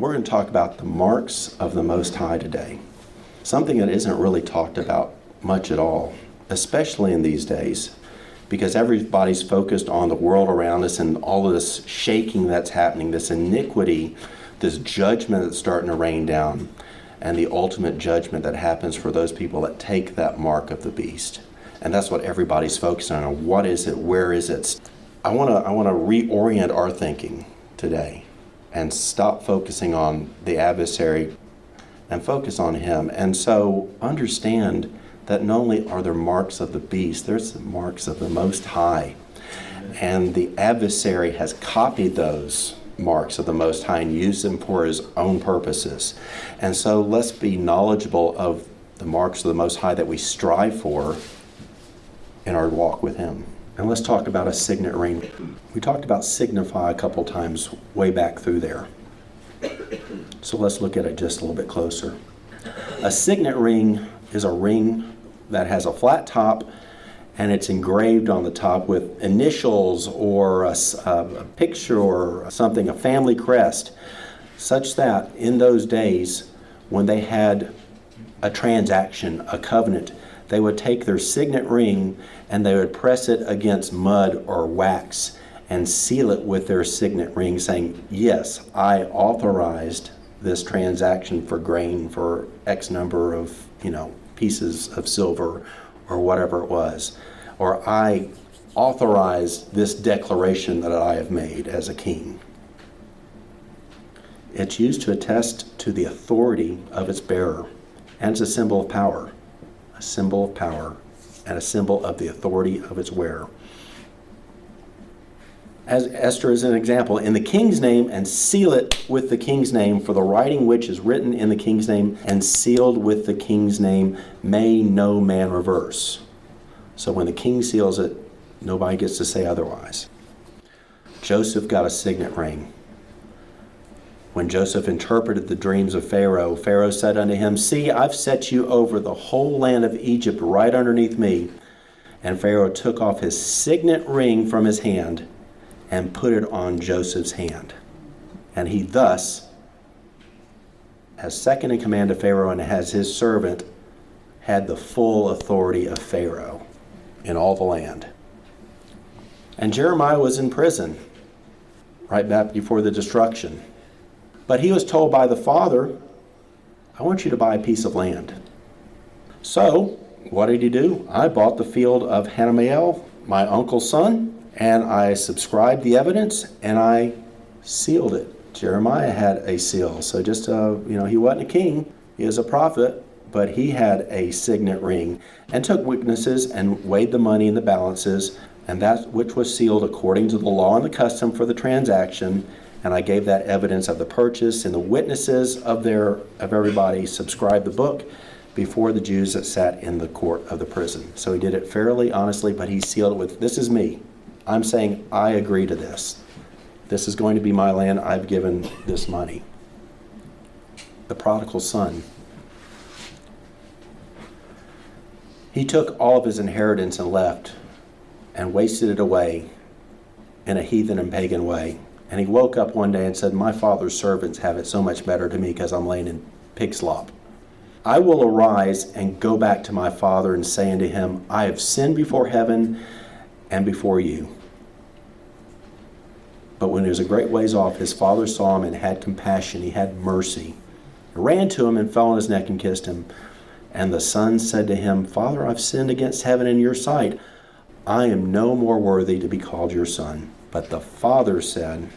we're going to talk about the marks of the Most High today. Something that isn't really talked about much at all, especially in these days, because everybody's focused on the world around us and all of this shaking that's happening, this iniquity, this judgment that's starting to rain down, and the ultimate judgment that happens for those people that take that mark of the beast. And that's what everybody's focusing on. What is it? Where is it? I want to reorient our thinking today and stop focusing on the adversary and focus on him. And so understand that not only are there marks of the beast, there's the marks of the Most High. And the adversary has copied those marks of the Most High and used them for his own purposes. And so let's be knowledgeable of the marks of the Most High that we strive for in our walk with him. And let's talk about a signet ring. We talked about signify a couple times way back through there. So let's look at it just a little bit closer. A signet ring is a ring that has a flat top and it's engraved on the top with initials or a picture or something, a family crest, such that in those days when they had a transaction, a covenant, they would take their signet ring and they would press it against mud or wax and seal it with their signet ring, saying, yes, I authorized this transaction for grain for X number of, pieces of silver or whatever it was. Or I authorized this declaration that I have made as a king. It's used to attest to the authority of its bearer, and it's a symbol of power. A symbol of power and a symbol of the authority of its wearer. As Esther is an example, in the king's name, and seal it with the king's name, for the writing which is written in the king's name and sealed with the king's name may no man reverse. So when the king seals it, nobody gets to say otherwise. Joseph got a signet ring. When Joseph interpreted the dreams of Pharaoh, Pharaoh said unto him, see, I've set you over the whole land of Egypt right underneath me. And Pharaoh took off his signet ring from his hand and put it on Joseph's hand. And he thus, as second in command of Pharaoh and as his servant, had the full authority of Pharaoh in all the land. And Jeremiah was in prison right back before the destruction. But he was told by the father, I want you to buy a piece of land. So, what did he do? I bought the field of Hanamiel, my uncle's son, and I subscribed the evidence and I sealed it. Jeremiah had a seal. So just, he wasn't a king. He was a prophet, but he had a signet ring and took witnesses and weighed the money in the balances, and that which was sealed according to the law and the custom for the transaction. And I gave that evidence of the purchase, and the witnesses of everybody subscribed the book before the Jews that sat in the court of the prison. So he did it fairly, honestly, but he sealed it with, this is me. I'm saying I agree to this. This is going to be my land. I've given this money. The prodigal son. He took all of his inheritance and left and wasted it away in a heathen and pagan way. And he woke up one day and said, my father's servants have it so much better to me because I'm laying in pig slop. I will arise and go back to my father and say unto him, I have sinned before heaven and before you. But when he was a great ways off, his father saw him and had compassion. He had mercy. He ran to him and fell on his neck and kissed him. And the son said to him, Father, I've sinned against heaven and your sight. I am no more worthy to be called your son. But the father said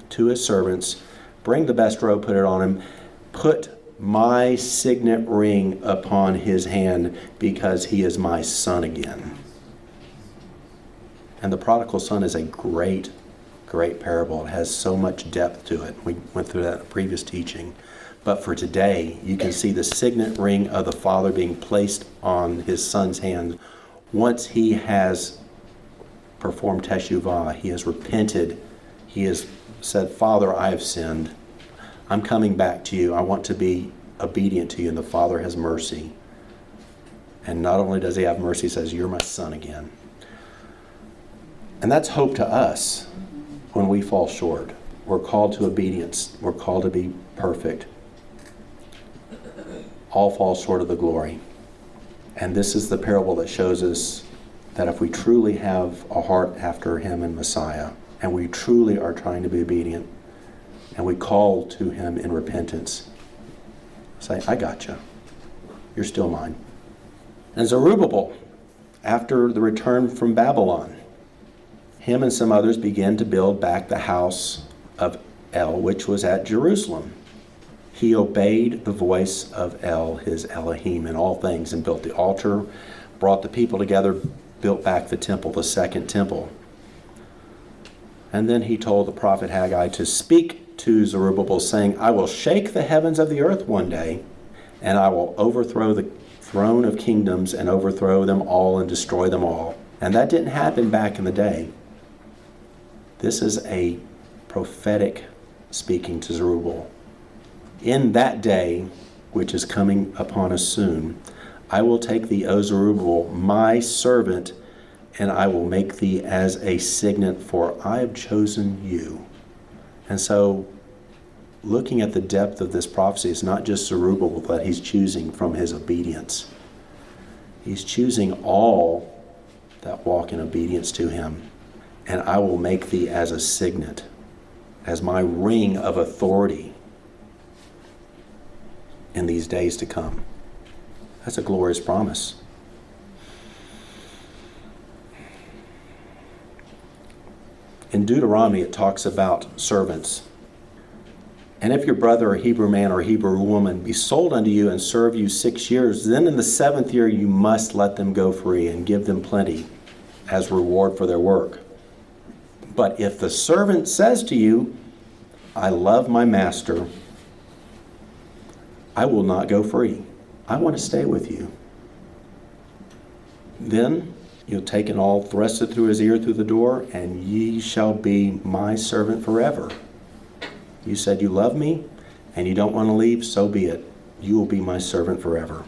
to his servants, bring the best robe, put it on him, put my signet ring upon his hand, because he is my son again. And the prodigal son is a great parable. It has so much depth to it. We went through that in a previous teaching. But for today, you can see the signet ring of the father being placed on his son's hand once he has performed teshuvah. He has repented. He has said, Father, I have sinned. I'm coming back to you. I want to be obedient to you. And the father has mercy. And not only does he have mercy, he says, you're my son again. And that's hope to us when we fall short. We're called to obedience. We're called to be perfect. All fall short of the glory. And this is the parable that shows us that if we truly have a heart after him and Messiah, and we truly are trying to be obedient, and we call to him in repentance, say, I got you. You're still mine. And Zerubbabel, after the return from Babylon, him and some others began to build back the house of El, which was at Jerusalem. He obeyed the voice of El, his Elohim, in all things, and built the altar, brought the people together, built back the temple, the second temple. And then he told the prophet Haggai to speak to Zerubbabel, saying, I will shake the heavens of the earth one day, and I will overthrow the throne of kingdoms and overthrow them all and destroy them all. And that didn't happen back in the day. This is a prophetic speaking to Zerubbabel. In that day, which is coming upon us soon, I will take thee, O Zerubbabel, my servant, and I will make thee as a signet, for I have chosen you. And so, looking at the depth of this prophecy, it's not just Zerubbabel that he's choosing from his obedience. He's choosing all that walk in obedience to him. And I will make thee as a signet, as my ring of authority in these days to come. That's a glorious promise. In Deuteronomy, it talks about servants. And if your brother, a Hebrew man or a Hebrew woman, be sold unto you and serve you 6 years, then in the 7th year you must let them go free and give them plenty as reward for their work. But if the servant says to you, I love my master, I will not go free. I want to stay with you. Then you'll take an awl, thrust it through his ear through the door, and ye shall be my servant forever. You said you love me, and you don't want to leave, so be it. You will be my servant forever.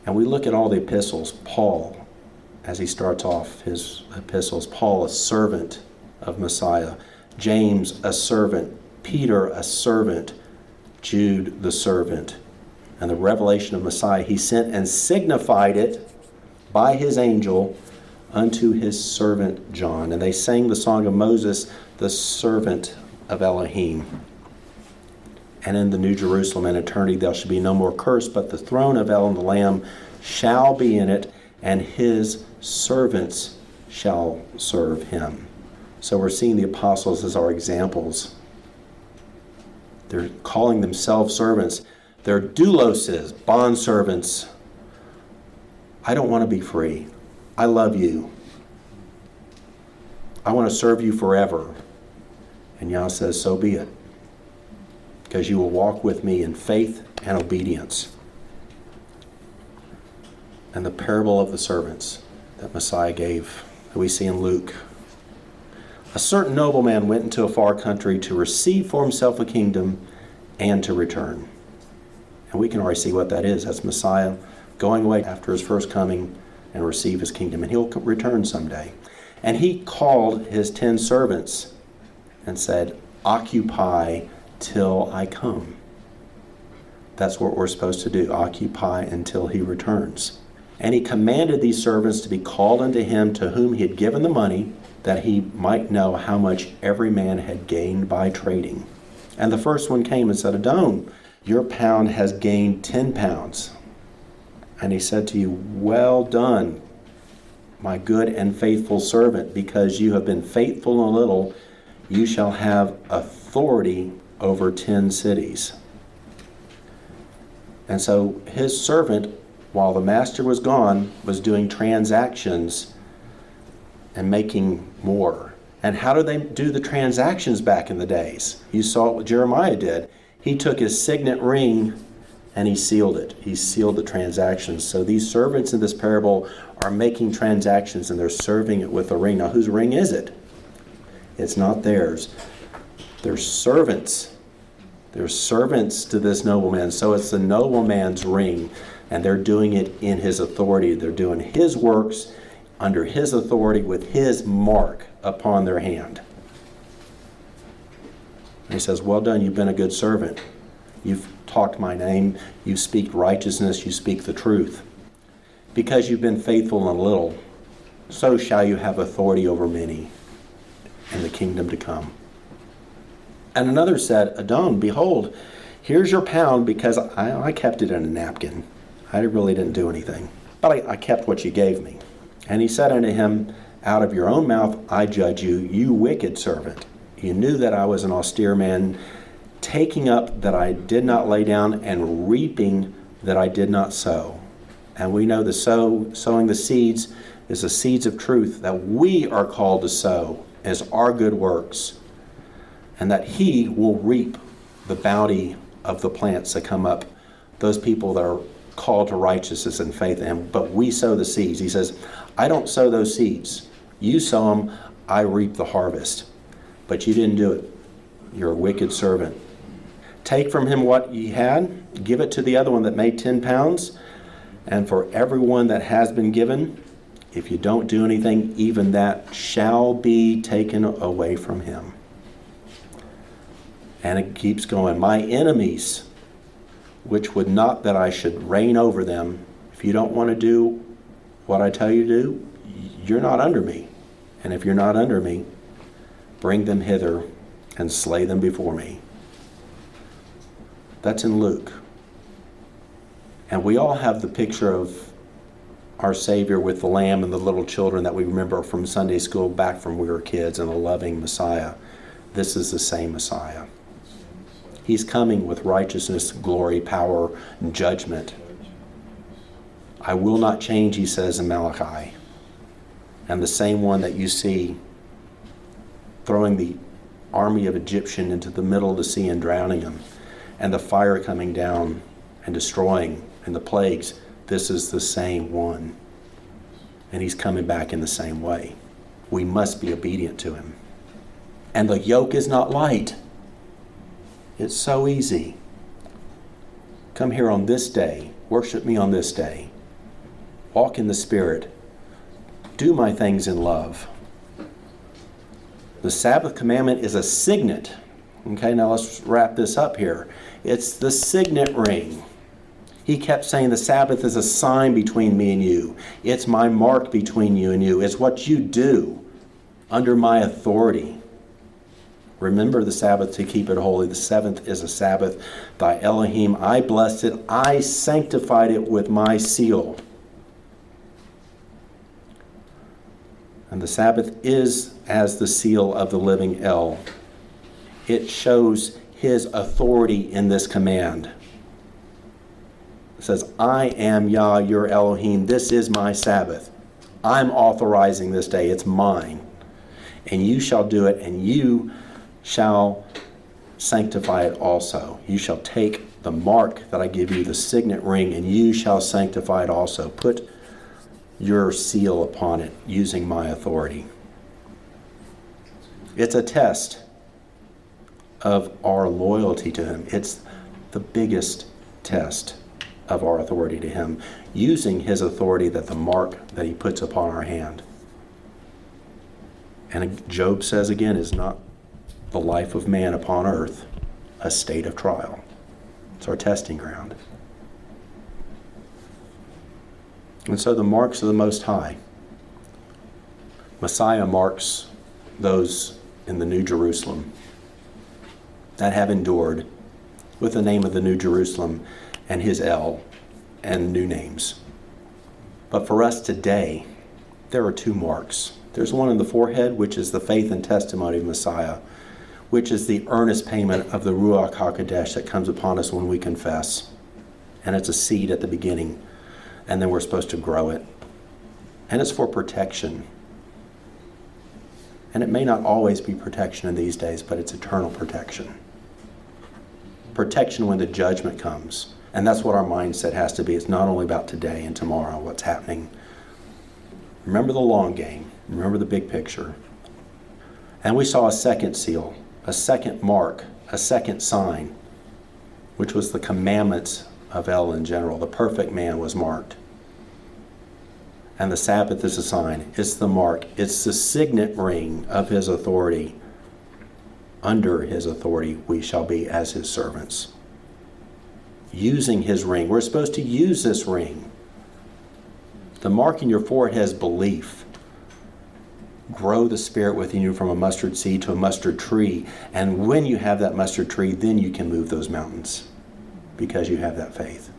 And we look at all the epistles. Paul, as he starts off his epistles, Paul, a servant of Messiah. James, a servant. Peter, a servant. Jude, the servant. And the revelation of Messiah, he sent and signified it by his angel unto his servant John. And they sang the song of Moses, the servant of Elohim. And in the New Jerusalem in eternity there shall be no more curse, but the throne of El and the Lamb shall be in it, and his servants shall serve him. So we're seeing the apostles as our examples. They're calling themselves servants. They're douloses, bondservants. I don't want to be free. I love you. I want to serve you forever. And Yah says, so be it. Because you will walk with me in faith and obedience. And the parable of the servants that Messiah gave, that we see in Luke. A certain nobleman went into a far country to receive for himself a kingdom and to return. And we can already see what that is. That's Messiah going away after his first coming and receive his kingdom. And he'll return someday. And he called his 10 servants and said, occupy till I come. That's what we're supposed to do. Occupy until he returns. And he commanded these servants to be called unto him to whom he had given the money, that he might know how much every man had gained by trading. And the first one came and said, Adon, your pound has gained 10 pounds. And he said to you, well done, my good and faithful servant, because you have been faithful in a little, you shall have authority over 10 cities. And so his servant, while the master was gone, was doing transactions and making more. And how did they do the transactions back in the days? You saw what Jeremiah did. He took his signet ring and he sealed it. He sealed the transactions. So these servants in this parable are making transactions and they're serving it with a ring. Now, whose ring is it? It's not theirs. They're servants. They're servants to this nobleman. So it's the nobleman's ring, and they're doing it in his authority. They're doing his works under his authority with his mark upon their hand. he says, well done, you've been a good servant. You've talked my name, you speak righteousness, you speak the truth. Because you've been faithful in little, so shall you have authority over many in the kingdom to come. And another said, Adon, behold, here's your pound, because I kept it in a napkin. I really didn't do anything, but I kept what you gave me. And he said unto him, out of your own mouth I judge you, you wicked servant. You knew that I was an austere man, taking up that I did not lay down, and reaping that I did not sow. And we know the sowing the seeds is the seeds of truth that we are called to sow as our good works, and that he will reap the bounty of the plants that come up, those people that are called to righteousness and faith in him. But we sow the seeds. He says, I don't sow those seeds. You sow them, I reap the harvest. But you didn't do it. You're a wicked servant. Take from him what ye had, give it to the other one that made 10 pounds, and for everyone that has been given, if you don't do anything, even that shall be taken away from him. And it keeps going. My enemies, which would not that I should reign over them, if you don't want to do what I tell you to do, you're not under me. And if you're not under me, bring them hither and slay them before me. That's in Luke. And we all have the picture of our Savior with the lamb and the little children that we remember from Sunday school back from when we were kids, and a loving Messiah. This is the same Messiah. He's coming with righteousness, glory, power, and judgment. I will not change, he says in Malachi. And the same one that you see throwing the army of Egyptian into the middle of the sea and drowning them, and the fire coming down and destroying, and the plagues, this is the same one. And he's coming back in the same way. We must be obedient to him. And the yoke is not light. It's so easy. Come here on this day. Worship me on this day. Walk in the Spirit. Do my things in love. The Sabbath commandment is a signet. Okay, now let's wrap this up here. It's the signet ring. He kept saying the Sabbath is a sign between me and you. It's my mark between you and you. It's what you do under my authority. Remember the Sabbath to keep it holy. The seventh is a Sabbath. Thy Elohim, I blessed it. I sanctified it with my seal. And the Sabbath is as the seal of the living El. It shows his authority in this command. It says, I am Yah, your Elohim. This is my Sabbath. I'm authorizing this day. It's mine. And you shall do it, and you shall sanctify it also. You shall take the mark that I give you, the signet ring, and you shall sanctify it also. Put your seal upon it using my authority. It's a test of our loyalty to him. It's the biggest test of our authority to him, using his authority, that the mark that he puts upon our hand. And Job says again, is not the life of man upon earth a state of trial? It's our testing ground. And so the marks of the Most High. Messiah marks those in the New Jerusalem that have endured with the name of the New Jerusalem and his El and new names. But for us today, there are two marks. There's one in the forehead, which is the faith and testimony of Messiah, which is the earnest payment of the Ruach HaKodesh that comes upon us when we confess. And it's a seed at the beginning, and then we're supposed to grow it. And it's for protection. And it may not always be protection in these days, but it's eternal protection. Protection when the judgment comes. And that's what our mindset has to be. It's not only about today and tomorrow, what's happening. Remember the long game. Remember the big picture. And we saw a second seal, a second mark, a second sign, which was the commandments of El in general. The perfect man was marked. And the Sabbath is a sign. It's the mark. It's the signet ring of his authority under his authority, we shall be as his servants. Using his ring. We're supposed to use this ring. The mark in your forehead is belief. Grow the Spirit within you from a mustard seed to a mustard tree. And when you have that mustard tree, then you can move those mountains because you have that faith.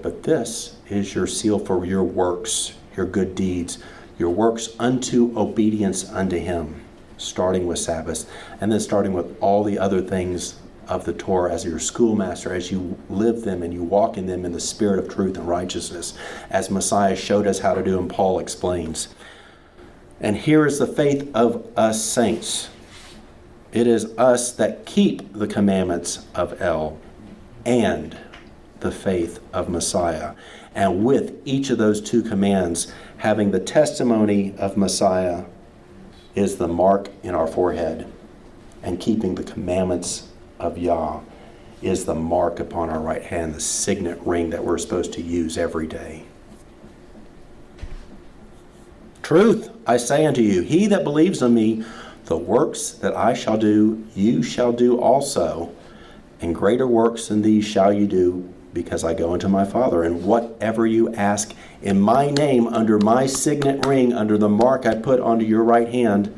But this is your seal for your works, your good deeds, your works unto obedience unto him, starting with Sabbath, and then starting with all the other things of the Torah as your schoolmaster, as you live them and you walk in them in the spirit of truth and righteousness, as Messiah showed us how to do and Paul explains. And here is the faith of us saints. It is us that keep the commandments of El and the faith of Messiah. And with each of those two commands, having the testimony of Messiah is the mark in our forehead, and keeping the commandments of Yah is the mark upon our right hand, the signet ring that we're supposed to use every day. Truth, I say unto you, he that believes on me, the works that I shall do, you shall do also, and greater works than these shall you do, because I go unto my Father. And whatever you ask in my name, under my signet ring, under the mark I put onto your right hand,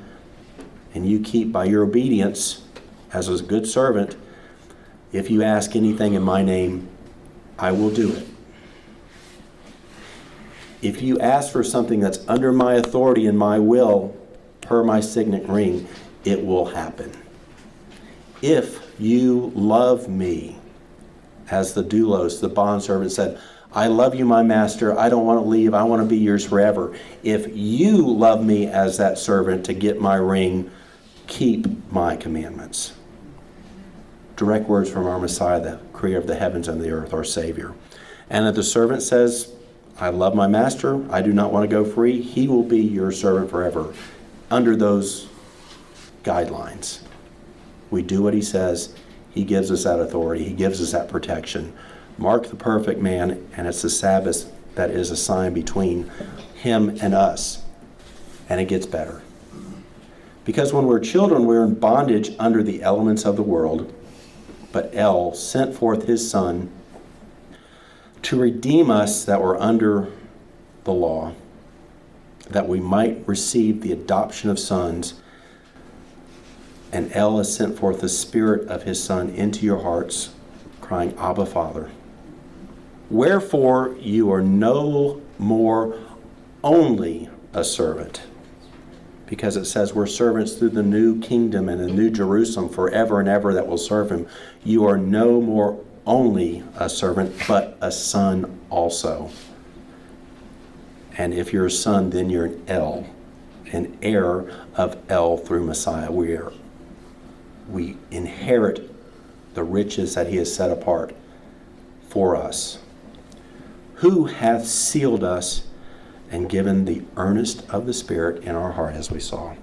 and you keep by your obedience as a good servant, if you ask anything in my name, I will do it. If you ask for something that's under my authority and my will, per my signet ring, it will happen. If you love me, as the doulos, the bondservant said, I love you, my master. I don't want to leave. I want to be yours forever. If you love me as that servant to get my ring, keep my commandments. Direct words from our Messiah, the creator of the heavens and the earth, our Savior. And if the servant says, I love my master, I do not want to go free, he will be your servant forever. Under those guidelines, we do what he says. He gives us that authority. He gives us that protection. Mark the perfect man, and it's the Sabbath that is a sign between him and us. And it gets better. Because when we're children, we're in bondage under the elements of the world. But El sent forth his Son to redeem us that were under the law, that we might receive the adoption of sons. And El has sent forth the Spirit of his Son into your hearts, crying, Abba, Father. Wherefore you are no more only a servant, because it says we're servants through the new kingdom and the new Jerusalem forever and ever that will serve him. You are no more only a servant, but a son also. And if you're a son, then you're an El, an heir of El through Messiah. We inherit the riches that he has set apart for us. Who hath sealed us and given the earnest of the Spirit in our heart, as we saw.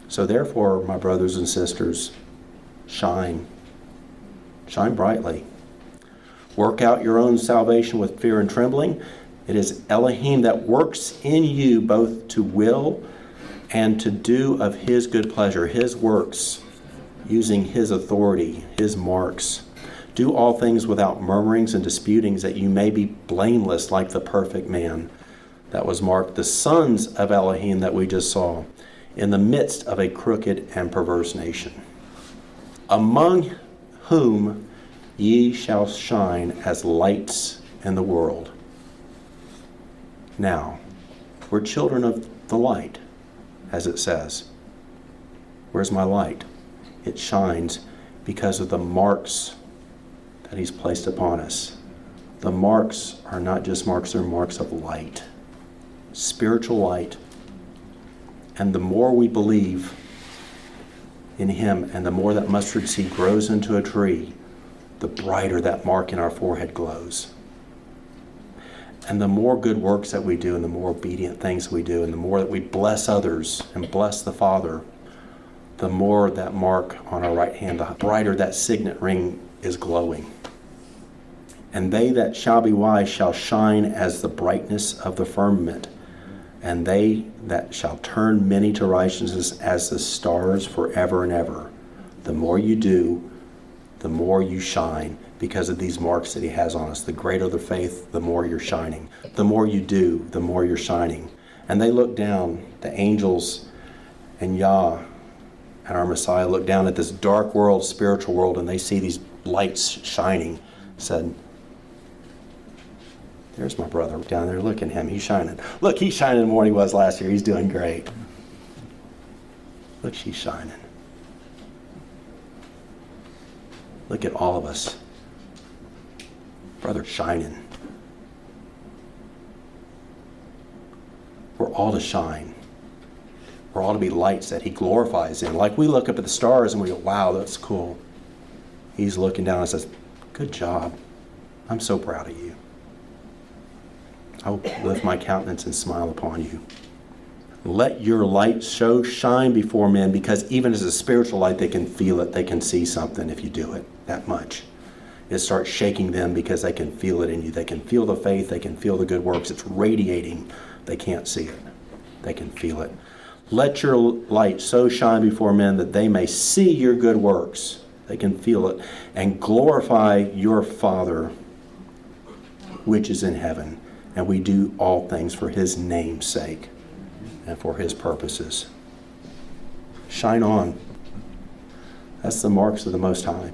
So therefore, my brothers and sisters, shine. Shine brightly. Work out your own salvation with fear and trembling. It is Elohim that works in you both to will and to do of his good pleasure, his works, using his authority, his marks. Do all things without murmurings and disputings, that you may be blameless like the perfect man that was marked, the sons of Elohim that we just saw, in the midst of a crooked and perverse nation, among whom ye shall shine as lights in the world. Now, we're children of the light, as it says. Where's my light? It shines because of the marks that he's placed upon us. The marks are not just marks, they're marks of light, spiritual light. And the more we believe in him, and the more that mustard seed grows into a tree, the brighter that mark in our forehead glows. And the more good works that we do, and the more obedient things we do, and the more that we bless others and bless the Father, the more that mark on our right hand, the brighter that signet ring is glowing. And they that shall be wise shall shine as the brightness of the firmament, and they that shall turn many to righteousness as the stars forever and ever. The more you do, the more you shine because of these marks that he has on us. The greater the faith, the more you're shining. The more you do, the more you're shining. And they look down, the angels and Yah and our Messiah look down at this dark world, spiritual world, and they see these lights shining. Said, there's my brother down there. Look at him. He's shining. Look, he's shining more than he was last year. He's doing great. Look, she's shining. Look at all of us. Brother shining. We're all to shine. We're all to be lights that he glorifies in. Like we look up at the stars and we go, wow, that's cool. He's looking down and says, good job. I'm so proud of you. I will lift my countenance and smile upon you. Let your light so shine before men, because even as a spiritual light, they can feel it. They can see something if you do it that much. It starts shaking them because they can feel it in you. They can feel the faith. They can feel the good works. It's radiating. They can't see it. They can feel it. Let your light so shine before men that they may see your good works. They can feel it. And glorify your Father which is in heaven. And we do all things for his name's sake and for his purposes. Shine on. That's the marks of the Most High.